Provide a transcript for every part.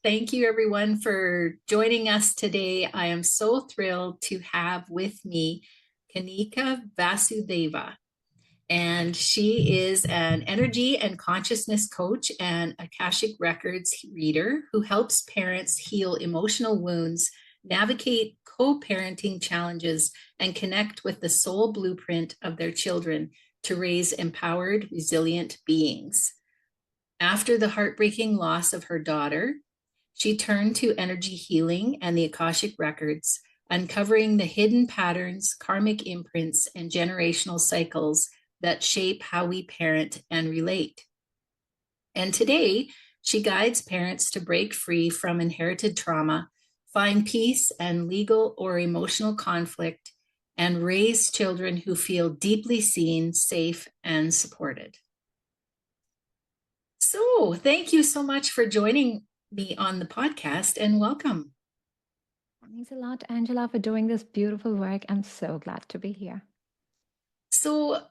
Thank you, everyone, for joining us today. I am so thrilled to have with me Kanika Vasudeva. And she is an energy and consciousness coach and Akashic Records reader who helps parents heal emotional wounds, navigate co parenting challenges, and connect with the soul blueprint of their children to raise empowered, resilient beings. After the heartbreaking loss of her daughter, she turned to energy healing and the Akashic Records, uncovering the hidden patterns, karmic imprints, and generational cycles that shape how we parent and relate. And today, she guides parents to break free from inherited trauma, find peace and legal or emotional conflict, and raise children who feel deeply seen, safe, and supported. So, thank you so much for joining me on the podcast and welcome. Thanks a lot, Angela, for doing this beautiful work. I'm so glad to be here. So,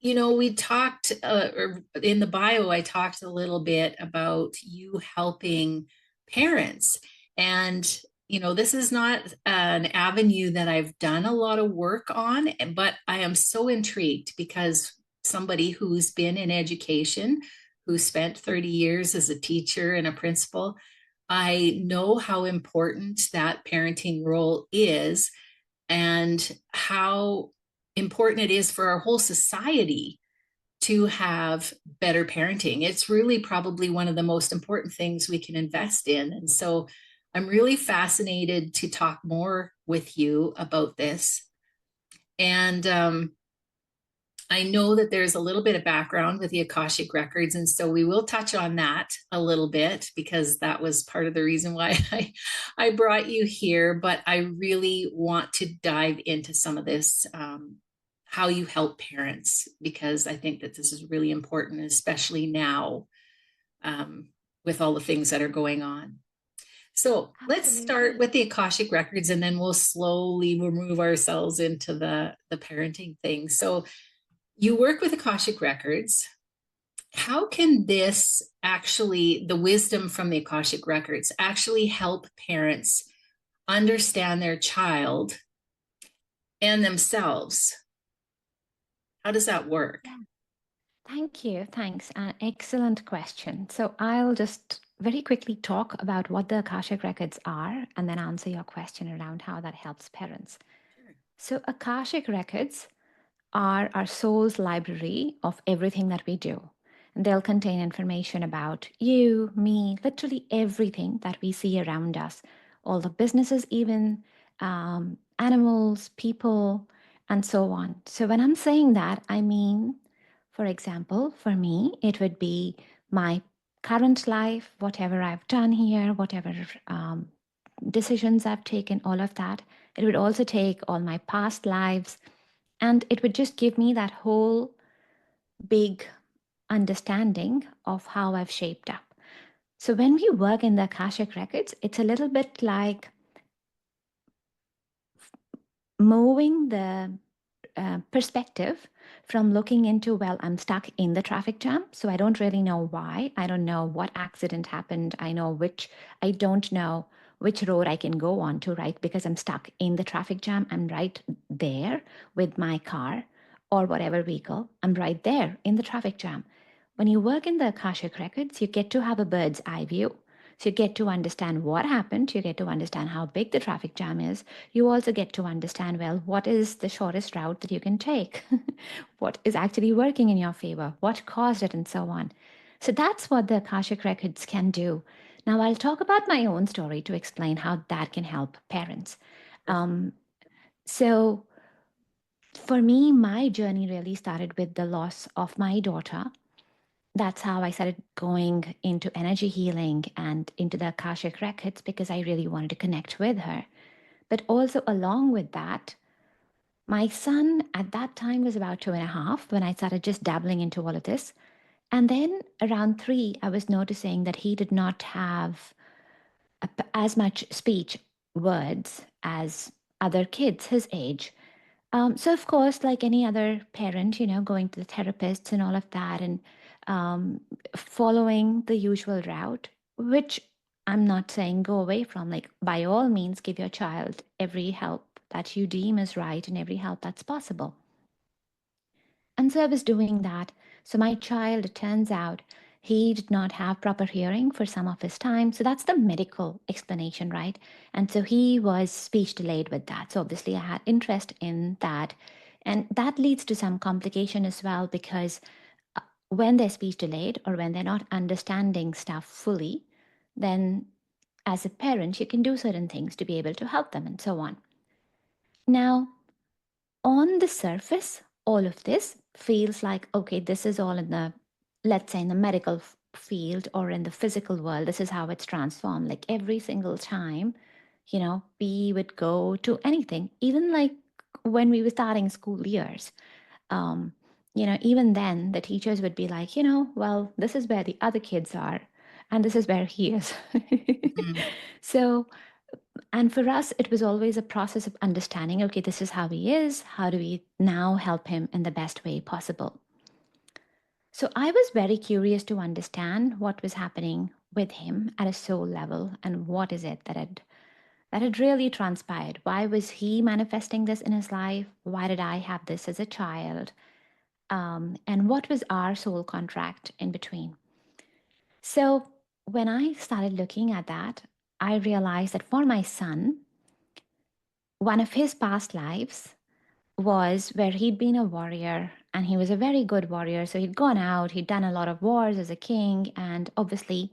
we talked or in the bio, I talked a little bit about you helping parents. And, this is not an avenue that I've done a lot of work on, but I am so intrigued because somebody who's been in education, who spent 30 years as a teacher and a principal, I know how important that parenting role is and how important it is for our whole society to have better parenting. It's really probably one of the most important things we can invest in. And so I'm really fascinated to talk more with you about this. And I know that there's a little bit of background with the Akashic Records, and so we will touch on that a little bit because that was part of the reason why I brought you here. But I really want to dive into some of this, how you help parents, because I think that this is really important, especially now with all the things that are going on. So let's start Absolutely. with the Akashic Records, and then we'll slowly remove ourselves into the parenting thing. So you work with Akashic Records. How can this actually, the wisdom from the Akashic Records, actually help parents understand their child and themselves? How does that work? Yeah. Thank you. Thanks. Excellent question. So I'll just very quickly talk about what the Akashic Records are and then answer your question around how that helps parents. Sure. So, Akashic Records are our soul's library of everything that we do. And they'll contain information about you, me, literally everything that we see around us, all the businesses, even animals, people, and so on. So, when I'm saying that, I mean, for example, for me, it would be my current life, whatever I've done here, whatever decisions I've taken, all of that. It would also take all my past lives, and it would just give me that whole big understanding of how I've shaped up. So when we work in the Akashic Records, it's a little bit like moving the perspective from looking into, well, I'm stuck in the traffic jam, so I don't really know why. I don't know what accident happened. I don't know which road I can go on to, right? Because I'm stuck in the traffic jam. I'm right there with my car or whatever vehicle. I'm right there in the traffic jam. When you work in the Akashic Records, you get to have a bird's eye view. So you get to understand what happened, you get to understand how big the traffic jam is. You also get to understand, well, what is the shortest route that you can take? What is actually working in your favor? What caused it, and so on. So that's what the Akashic Records can do. Now, I'll talk about my own story to explain how that can help parents. Um, so, for me, my journey really started with the loss of my daughter. That's how I started going into energy healing and into the Akashic Records because I really wanted to connect with her. But also, along with that, my son at that time was about 2.5 when I started just dabbling into all of this. And then around 3, I was noticing that he did not have as much speech words as other kids his age. So, of course, like any other parent, going to the therapists and all of that and following the usual route, which I'm not saying go away from, like, by all means, give your child every help that you deem is right and every help that's possible. And so I was doing that. So my child, it turns out, he did not have proper hearing for some of his time. So that's the medical explanation, right? And so he was speech delayed with that. So obviously I had interest in that. And that leads to some complication as well, because when they're speech delayed or when they're not understanding stuff fully, then as a parent, you can do certain things to be able to help them and so on. Now, on the surface, all of this feels like, okay, this is all in the, let's say, in the medical field or in the physical world. This is how it's transformed. Like every single time, we would go to anything, even like when we were starting school years. Um, even then, the teachers would be like, well, this is where the other kids are, and this is where he is. Mm. So, and for us, it was always a process of understanding, okay, this is how he is. How do we now help him in the best way possible? So I was very curious to understand what was happening with him at a soul level, and what is it that had really transpired. Why was he manifesting this in his life? Why did I have this as a child? And what was our soul contract in between? So when I started looking at that, I realized that for my son, one of his past lives was where he'd been a warrior, and he was a very good warrior. So he'd gone out, he'd done a lot of wars as a king, and obviously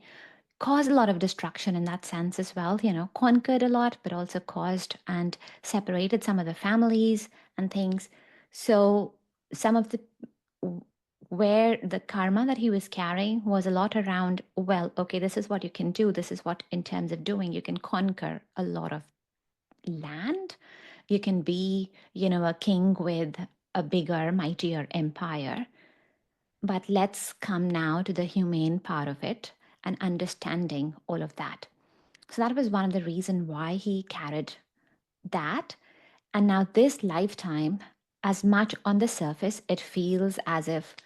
caused a lot of destruction in that sense as well, conquered a lot, but also caused and separated some of the families and things. So some of the where the karma that he was carrying was a lot around, well, okay, this is what you can do. This is what, in terms of doing, you can conquer a lot of land. You can be, a king with a bigger, mightier empire. But let's come now to the humane part of it and understanding all of that. So that was one of the reasons why he carried that. And now, this lifetime, as much on the surface, it feels as if,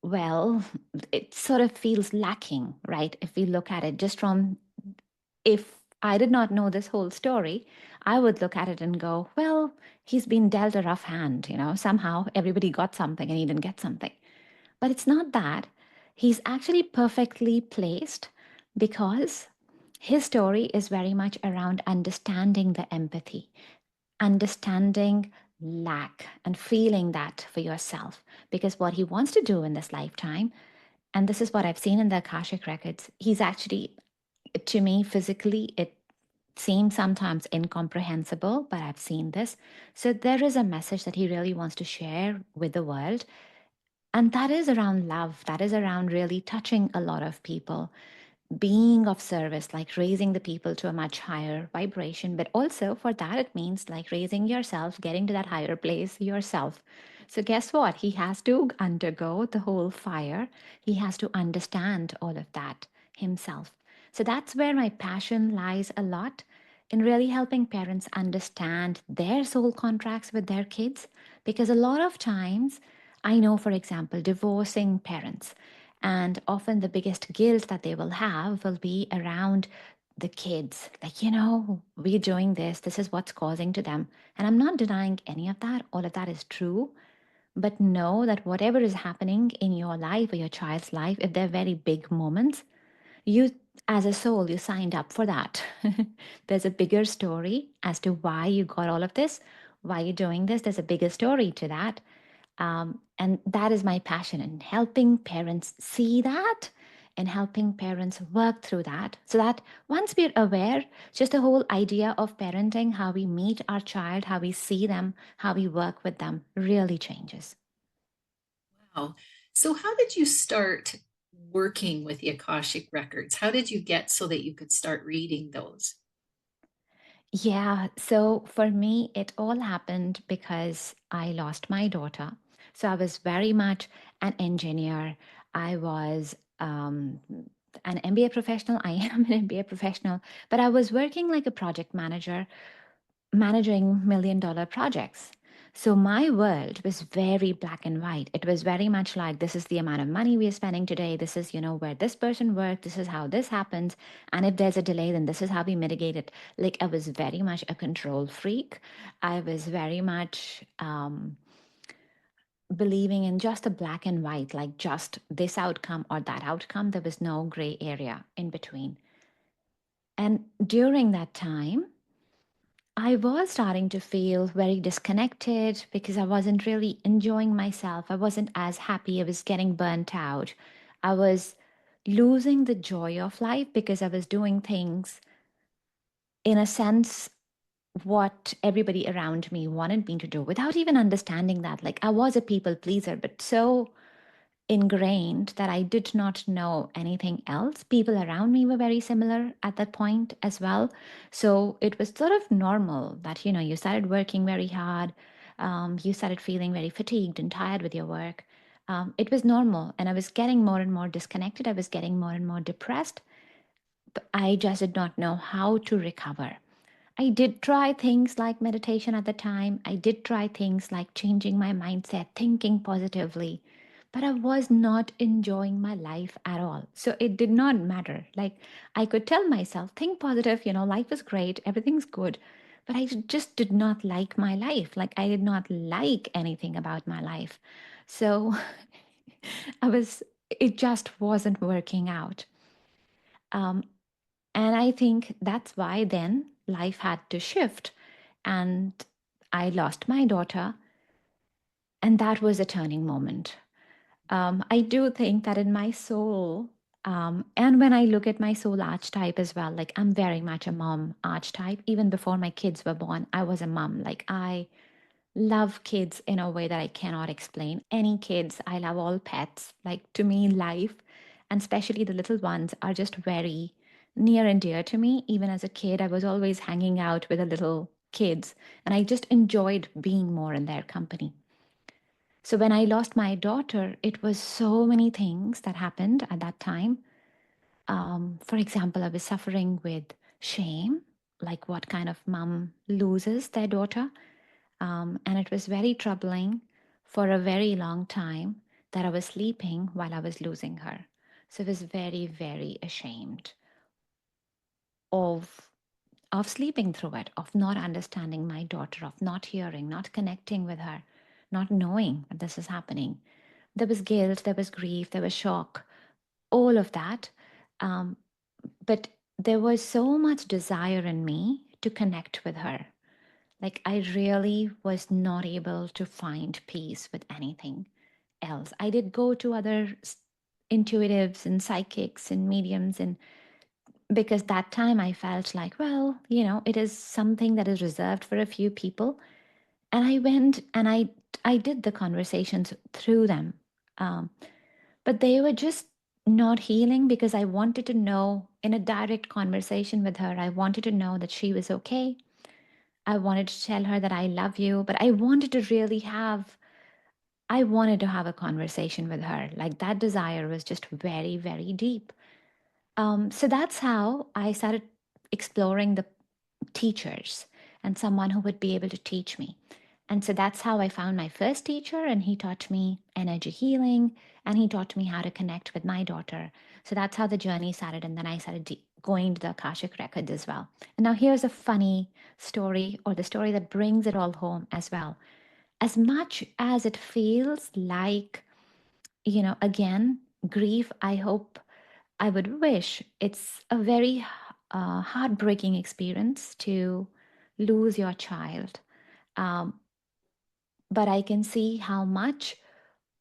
well, it sort of feels lacking, right? If we look at it just from, if I did not know this whole story, I would look at it and go, well, he's been dealt a rough hand, somehow everybody got something and he didn't get something. But it's not that. He's actually perfectly placed, because his story is very much around understanding the empathy, understanding lack, and feeling that for yourself. Because what he wants to do in this lifetime, and this is what I've seen in the Akashic records, he's actually, to me, physically, it seems sometimes incomprehensible, but I've seen this. So there is a message that he really wants to share with the world. And that is around love. That is around really touching a lot of people, being of service, like raising the people to a much higher vibration. But also for that, it means like raising yourself, getting to that higher place yourself. So guess what? He has to undergo the whole fire. He has to understand all of that himself. So that's where my passion lies a lot, in really helping parents understand their soul contracts with their kids. Because a lot of times, I know, for example, divorcing parents, and often the biggest guilt that they will have will be around the kids. Like, we're doing this is what's causing to them. And I'm not denying any of that. All of that is true. But know that whatever is happening in your life or your child's life, if they're very big moments, you, as a soul, you signed up for that. There's a bigger story as to why you got all of this, why you're doing this. There's a bigger story to that. And that is my passion, in helping parents see that and helping parents work through that. So that once we're aware, just the whole idea of parenting, how we meet our child, how we see them, how we work with them, really changes. Wow. So, how did you start working with the Akashic records? How did you get so that you could start reading those? Yeah, so for me, it all happened because I lost my daughter. So I was very much an engineer. I was an MBA professional. I am an MBA professional, but I was working like a project manager, managing $1 million projects. So my world was very black and white. It was very much like, this is the amount of money we are spending today. This is, where this person worked. This is how this happens. And if there's a delay, then this is how we mitigate it. Like, I was very much a control freak. I was very much believing in just the black and white, like just this outcome or that outcome. There was no gray area in between. And during that time, I was starting to feel very disconnected because I wasn't really enjoying myself. I wasn't as happy. I was getting burnt out. I was losing the joy of life because I was doing things in a sense what everybody around me wanted me to do without even understanding that. Like, I was a people pleaser, but so ingrained that I did not know anything else. People around me were very similar at that point as well. So it was sort of normal that, you started working very hard. You started feeling very fatigued and tired with your work. It was normal. And I was getting more and more disconnected. I was getting more and more depressed. But I just did not know how to recover. I did try things like meditation at the time. I did try things like changing my mindset, thinking positively, but I was not enjoying my life at all. So it did not matter. Like, I could tell myself, think positive, life is great, everything's good. But I just did not like my life. Like, I did not like anything about my life. So it just wasn't working out. Um, and I think that's why then life had to shift. And I lost my daughter. And that was a turning moment. I do think that in my soul, and when I look at my soul archetype as well, like, I'm very much a mom archetype. Even before my kids were born, I was a mom. Like, I love kids in a way that I cannot explain. Any kids, I love all pets. Like, to me, life, and especially the little ones, are just very near and dear to me. Even as a kid, I was always hanging out with the little kids, and I just enjoyed being more in their company. So when I lost my daughter, it was so many things that happened at that time. For example, I was suffering with shame, like, what kind of mom loses their daughter? And it was very troubling for a very long time that I was sleeping while I was losing her. So I was very, very ashamed of sleeping through it, of not understanding my daughter, of not hearing, not connecting with her, not knowing that this is happening. There was guilt, there was grief, there was shock, all of that. Um, but there was so much desire in me to connect with her. Like, I really was not able to find peace with anything else. I did go to other intuitives and psychics and mediums, and because that time I felt like, well, it is something that is reserved for a few people. And I went and I did the conversations through them. Um, but they were just not healing because I wanted to know in a direct conversation with her, I wanted to know that she was okay. I wanted to tell her that I love you, but I wanted to have a conversation with her. Like, that desire was just very, very deep. So that's how I started exploring the teachers and someone who would be able to teach me. And so that's how I found my first teacher, and he taught me energy healing and he taught me how to connect with my daughter. So that's how the journey started. And then I started going to the Akashic records as well. And now here's a funny story, or the story that brings it all home as well. As much as it feels like, again, grief, I hope, I would wish, it's a very heartbreaking experience to lose your child. Um, but I can see how much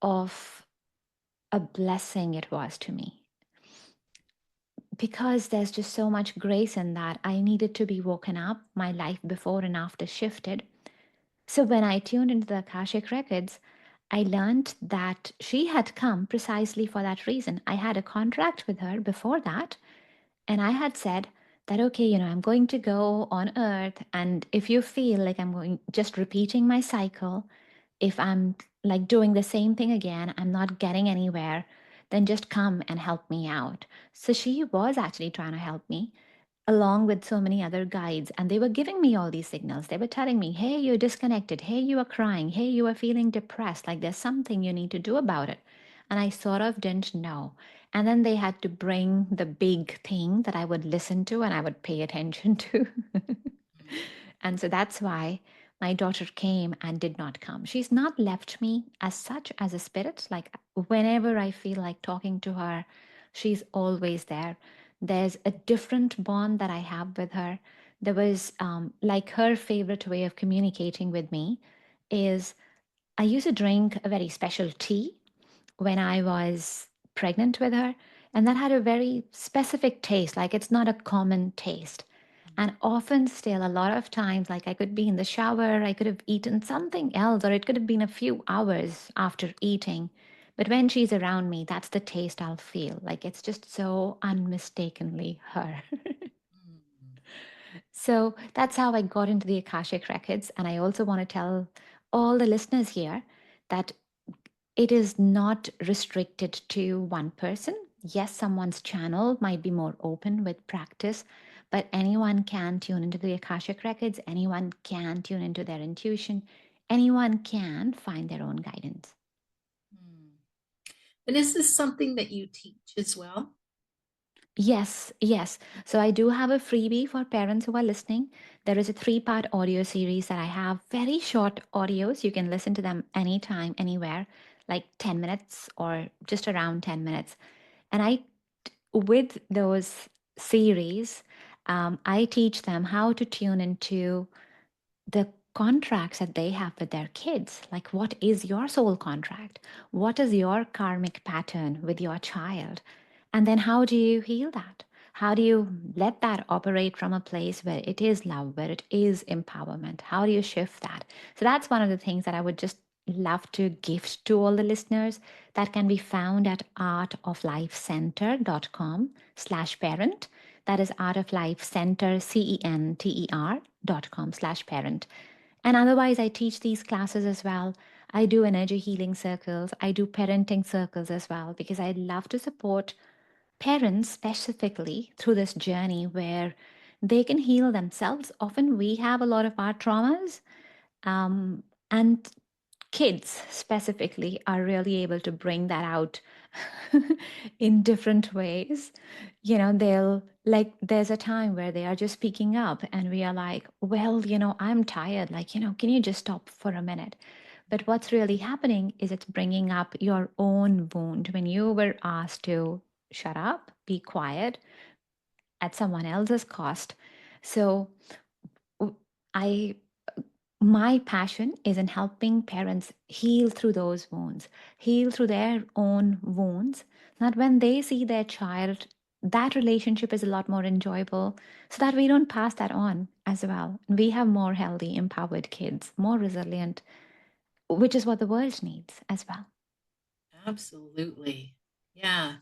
of a blessing it was to me, because there's just so much grace in that. I needed to be woken up. My life before and after shifted. So when I tuned into the Akashic records, I learned that she had come precisely for that reason. I had a contract with her before that, and I had said that, okay, I'm going to go on earth. And if you feel like I'm going just repeating my cycle, if I'm like doing the same thing again, I'm not getting anywhere, then just come and help me out. So she was actually trying to help me along with so many other guides. And they were giving me all these signals. They were telling me, hey, you're disconnected. Hey, you are crying. Hey, you are feeling depressed. Like there's something you need to do about it. And I sort of didn't know. And then they had to bring the big thing that I would listen to and I would pay attention to. And so that's why my daughter came and did not come. She's not left me as such as a spirit. Like whenever I feel like talking to her, she's always there. There's a different bond that I have with her. There was like her favorite way of communicating with me is I used to drink a very special tea when I was pregnant with her. And that had a very specific taste, like it's not a common taste. And often, still, a lot of times, like I could be in the shower, I could have eaten something else, or it could have been a few hours after eating. But when she's around me, that's the taste I'll feel. Like it's just so unmistakably her. Mm. So that's how I got into the Akashic Records. And I also want to tell all the listeners here that it is not restricted to one person. Yes, someone's channel might be more open with practice, but anyone can tune into the Akashic Records, anyone can tune into their intuition, anyone can find their own guidance. Mm. And is this something that you teach as well? Yes, yes. So I do have a freebie for parents who are listening. There is a three-part audio series that I have, very short audios. You can listen to them anytime, anywhere, like 10 minutes or just around 10 minutes. And with those series, I teach them how to tune into the contracts that they have with their kids. Like, what is your soul contract? What is your karmic pattern with your child? And then, how do you heal that? How do you let that operate from a place where it is love, where it is empowerment? How do you shift that? So, that's one of the things that I would just love to gift to all the listeners. That can be found at artoflifecenter.com/parent. That is artoflifecenter.com/parent. And otherwise, I teach these classes as well. I do energy healing circles. I do parenting circles as well because I love to support parents specifically through this journey where they can heal themselves. Often we have a lot of our traumas, and kids specifically are really able to bring that out in different ways. They'll like, there's a time where they are just speaking up, and we are like, well, I'm tired. Like, can you just stop for a minute? But what's really happening is it's bringing up your own wound when you were asked to shut up, be quiet at someone else's cost. So, I my passion is in helping parents heal through those wounds, heal through their own wounds, that when they see their child, that relationship is a lot more enjoyable, so that we don't pass that on as well. We have more healthy, empowered kids, more resilient, which is what the world needs as well. Absolutely. Yeah.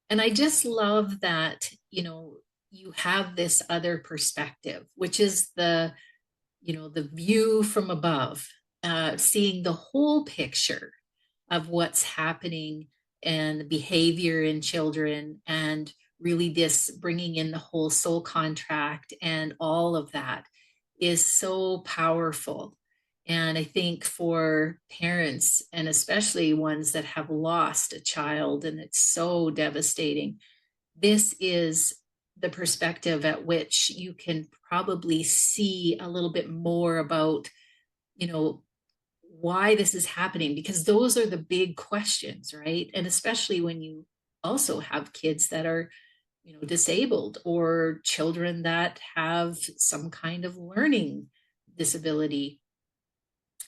And I just love that, you have this other perspective, which is the view from above, seeing the whole picture of what's happening and the behavior in children, and really this bringing in the whole soul contract and all of that is so powerful. And I think for parents, and especially ones that have lost a child and it's so devastating, this is the perspective at which you can probably see a little bit more about, you know, why this is happening, because those are the big questions, right? And especially when you also have kids that are, disabled, or children that have some kind of learning disability.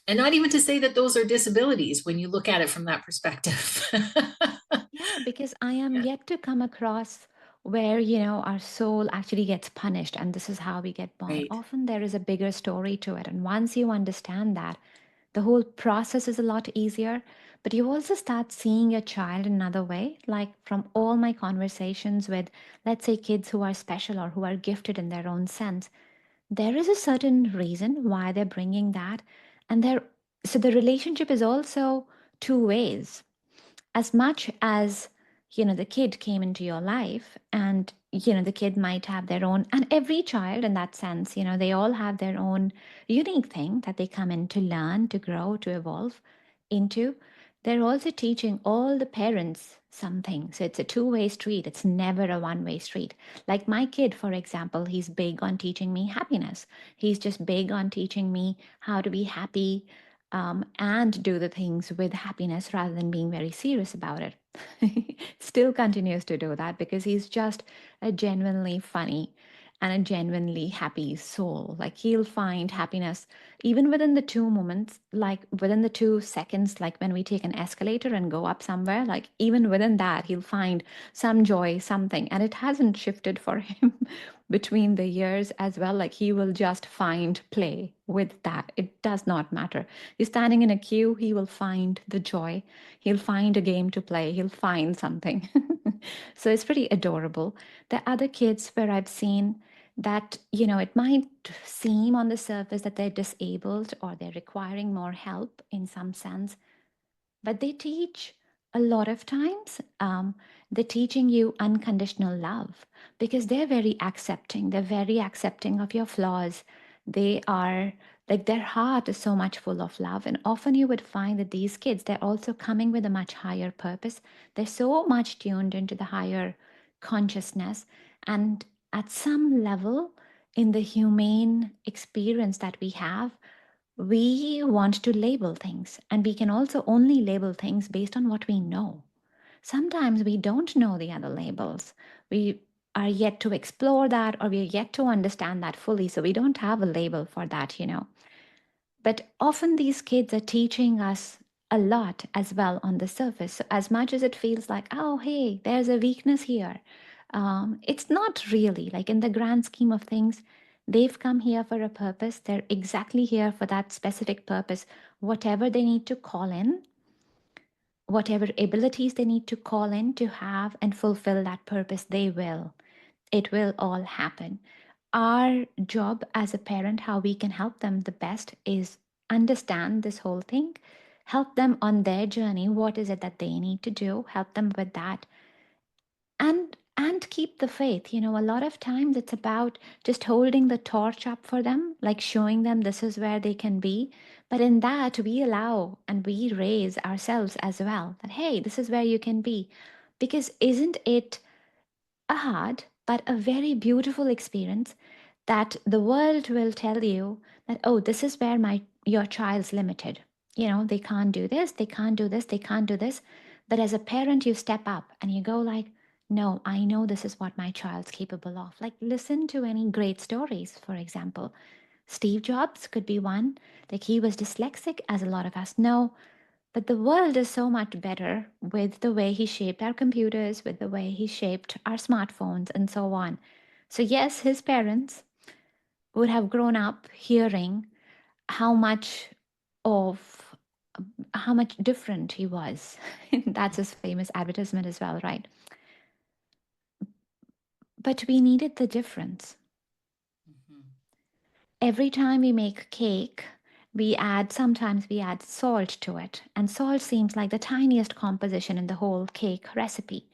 And not even to say that those are disabilities when you look at it from that perspective. Yeah, because I am Yeah, yet to come across where, our soul actually gets punished and this is how we get born. right. Often there is a bigger story to it. And once you understand that, the whole process is a lot easier. But you also start seeing your child in another way. Like from all my conversations with, let's say, kids who are special or who are gifted in their own sense, there is a certain reason why they're bringing that. And so the relationship is also two ways. As much as the kid came into your life, and the kid might have their own, and every child in that sense, they all have their own unique thing that they come in to learn, to grow, to evolve into. They're also teaching all the parents something. So it's a two-way street. It's never a one-way street. Like my kid, for example, he's big on teaching me happiness. He's just big on teaching me how to be happy, and do the things with happiness rather than being very serious about it. Still continues to do that because he's just a genuinely funny and a genuinely happy soul. Like he'll find happiness even within the 2 moments, like within the 2 seconds, like when we take an escalator and go up somewhere, like even within that, he'll find some joy, something. And it hasn't shifted for him between the years as well. Like he will just find play with that. It does not matter. You're standing in a queue, he will find the joy. He'll find a game to play. He'll find something. So it's pretty adorable. The other kids where I've seen that, it might seem on the surface that they're disabled or they're requiring more help in some sense, but they teach a lot of times. They're teaching you unconditional love because they're very accepting. They're very accepting of your flaws. They are like their heart is so much full of love. And often you would find that these kids, they're also coming with a much higher purpose. They're so much tuned into the higher consciousness. And at some level, in the humane experience that we have, we want to label things, and we can also only label things based on what we know. Sometimes we don't know the other labels. We are yet to explore that, or we are yet to understand that fully, so we don't have a label for that. But often these kids are teaching us a lot as well on the surface. So as much as it feels like, oh, hey, there's a weakness here, it's not really. Like in the grand scheme of things, they've come here for a purpose. They're exactly here for that specific purpose. Whatever they need to call in, whatever abilities they need to call in to have and fulfill that purpose, they will. It will all happen. Our job as a parent, how we can help them the best, is understand this whole thing, help them on their journey. What is it that they need to do? Help them with that, and keep the faith. A lot of times it's about just holding the torch up for them, like showing them this is where they can be. But in that, we allow and we raise ourselves as well, that hey, this is where you can be. Because isn't it a hard but a very beautiful experience that the world will tell you that, oh, this is where your child's limited. They can't do this, they can't do this, they can't do this. But as a parent, you step up and you go like, no, I know this is what my child's capable of. Like listen to any great stories, for example. Steve Jobs could be one. Like he was dyslexic, as a lot of us know, but the world is so much better with the way he shaped our computers, with the way he shaped our smartphones, and so on. So, yes, his parents would have grown up hearing how much of how much different he was. That's his famous advertisement as well, right? But we needed the difference. Mhm. Every time we make cake, sometimes we add salt to it, and salt seems like the tiniest composition in the whole cake recipe.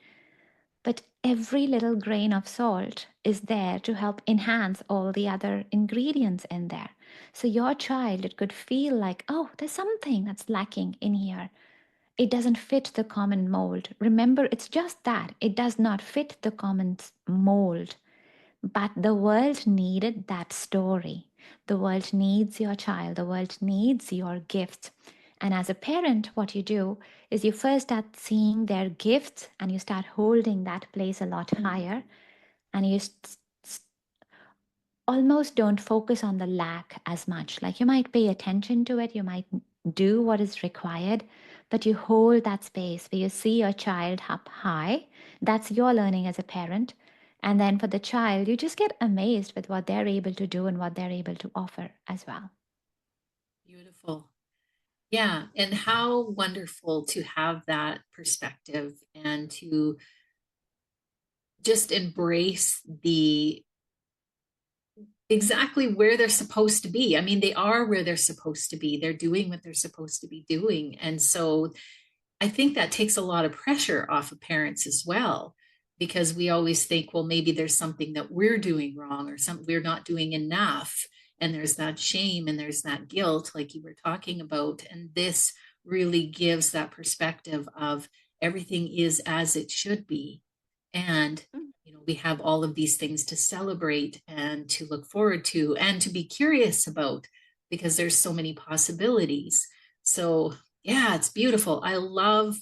But every little grain of salt is there to help enhance all the other ingredients in there. So your child, it could feel like, oh, there's something that's lacking in here. It doesn't fit the common mold. Remember, it's just that. It does not fit the common mold. But the world needed that story. The world needs your child. The world needs your gifts. And as a parent, what you do is you first start seeing their gifts and you start holding that place a lot higher. And you almost don't focus on the lack as much. Like you might pay attention to it, you might do what is required, but you hold that space where you see your child up high. That's your learning as a parent. And then for the child, you just get amazed with what they're able to do and what they're able to offer as well. Beautiful. Yeah. And how wonderful to have that perspective and to just embrace the exactly where they're supposed to be. I mean, they are where they're supposed to be. They're doing what they're supposed to be doing. And so I think that takes a lot of pressure off of parents as well, because we always think, well, maybe there's something that we're doing wrong or something we're not doing enough. And there's that shame and there's that guilt, like you were talking about. And this really gives that perspective of everything is as it should be. And, we have all of these things to celebrate and to look forward to and to be curious about because there's so many possibilities. So, yeah, it's beautiful. I love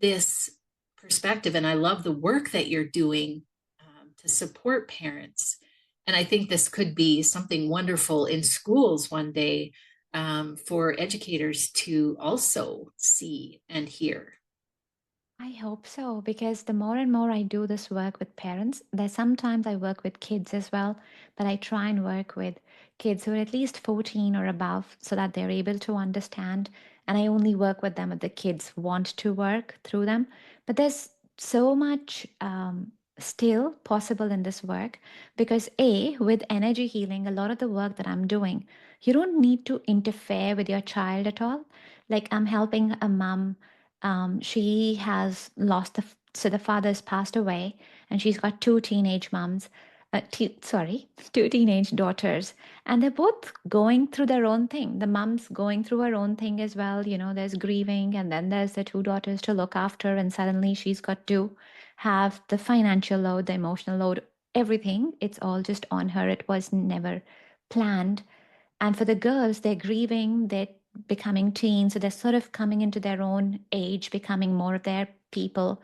this perspective and I love the work that you're doing to support parents. And I think this could be something wonderful in schools one day for educators to also see and hear. I hope so, because the more and more I do this work with parents, there's sometimes I work with kids as well, but I try and work with kids who are at least 14 or above so that they're able to understand. And I only work with them if the kids want to work through them. But there's so much still possible in this work because, A, with energy healing, a lot of the work that I'm doing, you don't need to interfere with your child at all. Like I'm helping a mom, she has lost so the father's passed away, and she's got two teenage moms. Sorry, two teenage daughters, and they're both going through their own thing. The mom's going through her own thing as well. There's grieving, and then there's the two daughters to look after, and suddenly she's got to have the financial load, the emotional load, everything. It's all just on her. It was never planned. And for the girls, they're grieving, they're becoming teens, so they're sort of coming into their own age, becoming more of their people,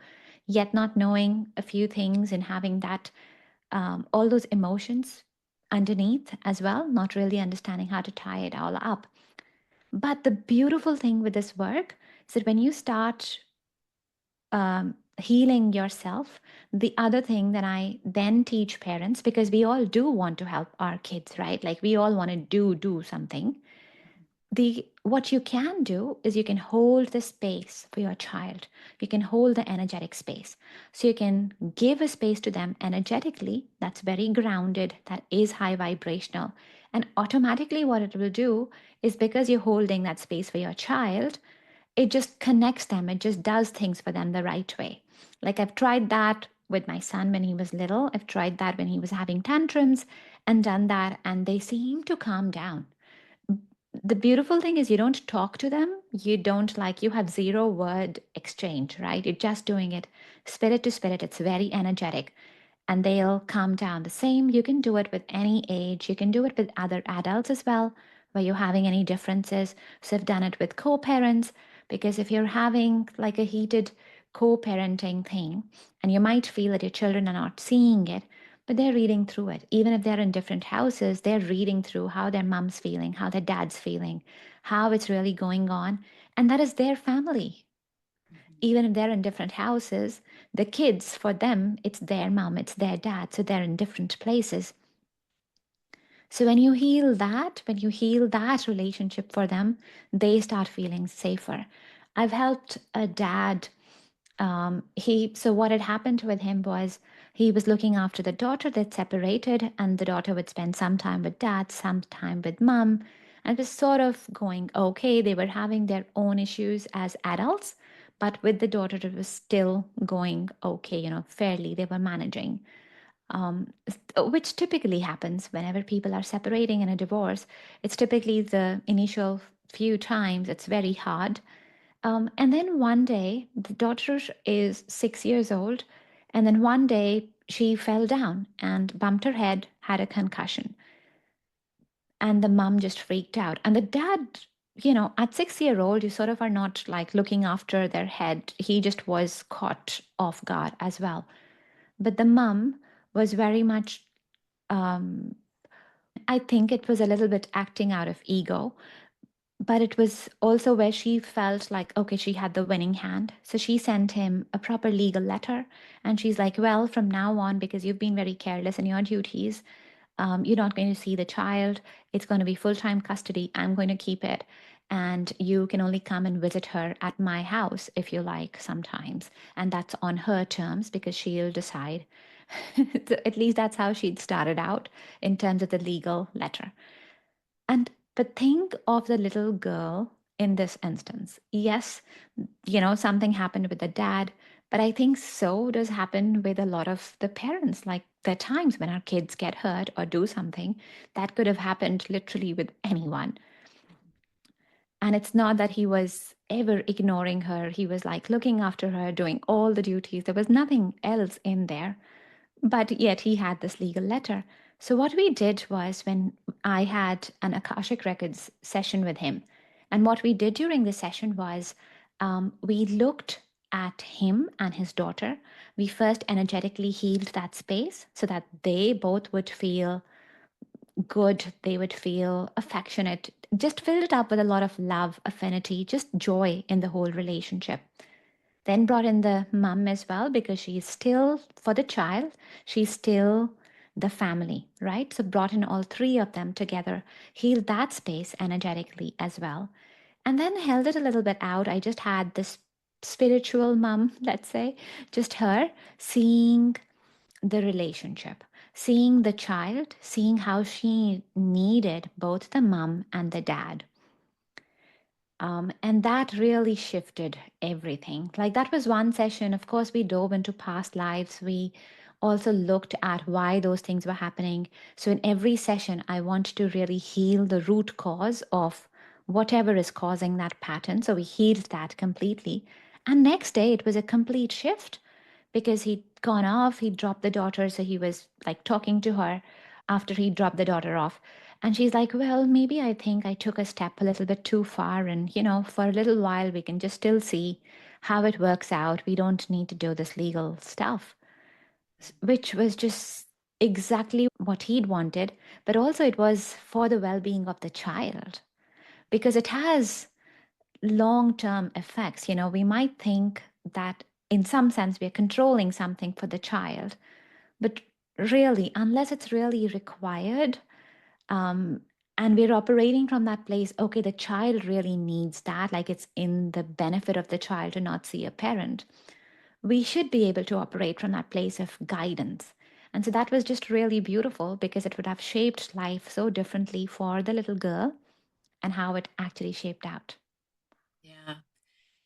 yet not knowing a few things and having that, all those emotions underneath as well, not really understanding how to tie it all up. But the beautiful thing with this work is that when you start healing yourself, the other thing that I then teach parents, because we all do want to help our kids, right? Like we all want to do something. The what you can do is you can hold the space for your child. You can hold the energetic space. So you can give a space to them energetically that's very grounded, that is high vibrational. And automatically what it will do is, because you're holding that space for your child, it just connects them. It just does things for them the right way. Like I've tried that with my son when he was little. I've tried that when he was having tantrums and done that, and they seem to calm down. The beautiful thing is you don't talk to them. You don't, like, you have zero word exchange, right? You're just doing it spirit to spirit. It's very energetic, and they'll calm down. The same, you can do it with any age. You can do it with other adults as well, where you're having any differences. So I've done it with co-parents, because if you're having like a heated co-parenting thing, and you might feel that your children are not seeing it, but they're reading through it. Even if they're in different houses, they're reading through how their mom's feeling, how their dad's feeling, how it's really going on. And that is their family. Mhm. Even if they're in different houses, the kids, for them, it's their mom, it's their dad. So they're in different places. So when you heal that relationship for them, they start feeling safer. I've helped a dad. So what had happened with him was he was looking after the daughter that separated, and the daughter would spend some time with dad, some time with mom, and it was sort of going okay. They were having their own issues as adults, but with the daughter, it was still going okay, fairly. They were managing, um, which typically happens whenever people are separating in a divorce. It's typically the initial few times it's very hard, and then one day, the daughter is 6 years old, and then one day she fell down and bumped her head, had a concussion. And the mom just freaked out. And the dad, at 6 year old, you sort of are not like looking after their head. He just was caught off guard as well. But the mom was very much, I think it was a little bit acting out of ego, but it was also where she felt like, okay, she had the winning hand. So she sent him a proper legal letter. And she's like, well, from now on, because you've been very careless in your duties, you're not going to see the child. It's going to be full time custody. I'm going to keep it. And you can only come and visit her at my house if you like sometimes. And that's on her terms because she'll decide. So at least that's how she'd started out in terms of the legal letter. And but think of the little girl in this instance. Yes, something happened with the dad, but I think so does happen with a lot of the parents. Like there are times when our kids get hurt or do something that could have happened literally with anyone. And it's not that he was ever ignoring her. He was like looking after her, doing all the duties. There was nothing else in there. But yet he had this legal letter. So what we did was when I had an Akashic Records session with him, and what we did during the session was we looked at him and his daughter. We first energetically healed that space so that they both would feel good, they would feel affectionate, just filled it up with a lot of love, affinity, just joy in the whole relationship. Then brought in the mum as well because she's still, for the child, she's still the family, right? So brought in all three of them together, healed that space energetically as well. And then held it a little bit out. I just had this spiritual mum, let's say, just her seeing the relationship, seeing the child, seeing how she needed both the mum and the dad. And that really shifted everything. Like that was one session. Of course, we dove into past lives. We also looked at why those things were happening. So in every session, I want to really heal the root cause of whatever is causing that pattern. So we healed that completely. And next day, it was a complete shift because he'd gone off, he dropped the daughter. So he was like talking to her after he dropped the daughter off. And she's like, well, maybe I think I took a step a little bit too far. And, for a little while, we can just still see how it works out. We don't need to do this legal stuff, which was just exactly what he'd wanted. But also, it was for the well being of the child because it has long term effects. We might think that in some sense we're controlling something for the child, but really, unless it's really required, um, and we're operating from that place, okay, the child really needs that, like it's in the benefit of the child to not see a parent. We should be able to operate from that place of guidance. And so that was just really beautiful because it would have shaped life so differently for the little girl and how it actually shaped out. Yeah.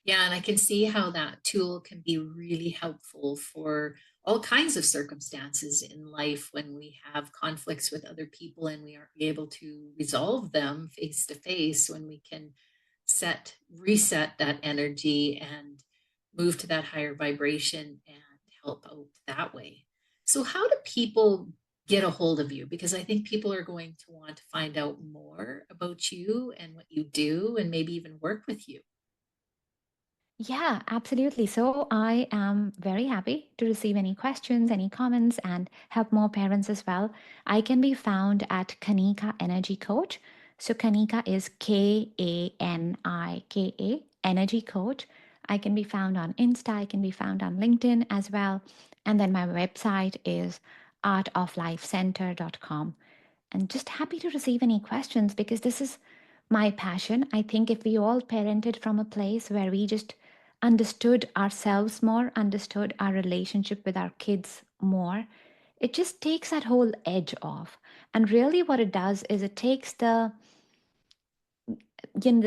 Yeah, and I can see how that tool can be really helpful for all kinds of circumstances in life when we have conflicts with other people and we aren't able to resolve them face to face, when we can reset that energy and move to that higher vibration and help out that way. So, how do people get a hold of you? Because I think people are going to want to find out more about you and what you do and maybe even work with you. Yeah, absolutely. So I am very happy to receive any questions, any comments, and help more parents as well. I can be found at Kanika Energy Coach. So Kanika is Kanika, Energy Coach. I can be found on Insta, I can be found on LinkedIn as well. And then my website is artoflifecenter.com. And just happy to receive any questions because this is my passion. I think if we all parented from a place where we just understood ourselves more, understood our relationship with our kids more, it just takes that whole edge off. And really, what it does is it takes the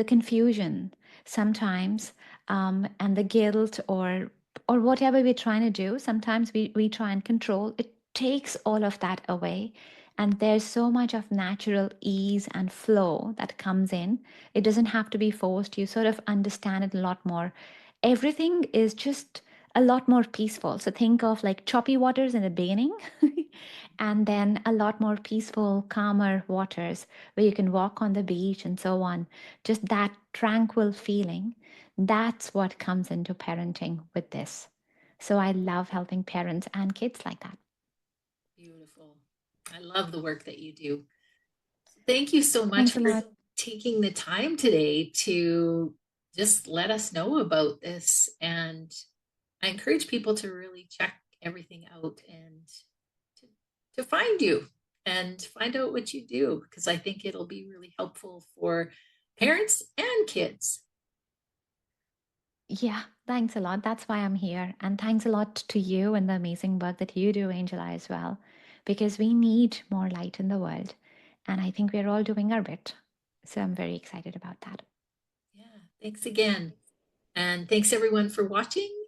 confusion sometimes, and the guilt or whatever we're trying to do. Sometimes we try and control. It takes all of that away. And there's so much of natural ease and flow that comes in. It doesn't have to be forced. You sort of understand it a lot more. Everything is just a lot more peaceful. So think of like choppy waters in the beginning and then a lot more peaceful, calmer waters where you can walk on the beach and so on. Just that tranquil feeling. That's what comes into parenting with this. So I love helping parents and kids like that. Beautiful. I love the work that you do. Thank you so much Thanks a for lot. taking the time today to just let us know about this. And I encourage people to really check everything out and to, to find you and find out what you do, because I think it'll be really helpful for parents and kids. Yeah, thanks a lot. That's why I'm here. And thanks a lot to you and the amazing work that you do, Angela, as well, because we need more light in the world. And I think we're all doing our bit. So I'm very excited about that. Yeah. Thanks again. And thanks everyone for watching.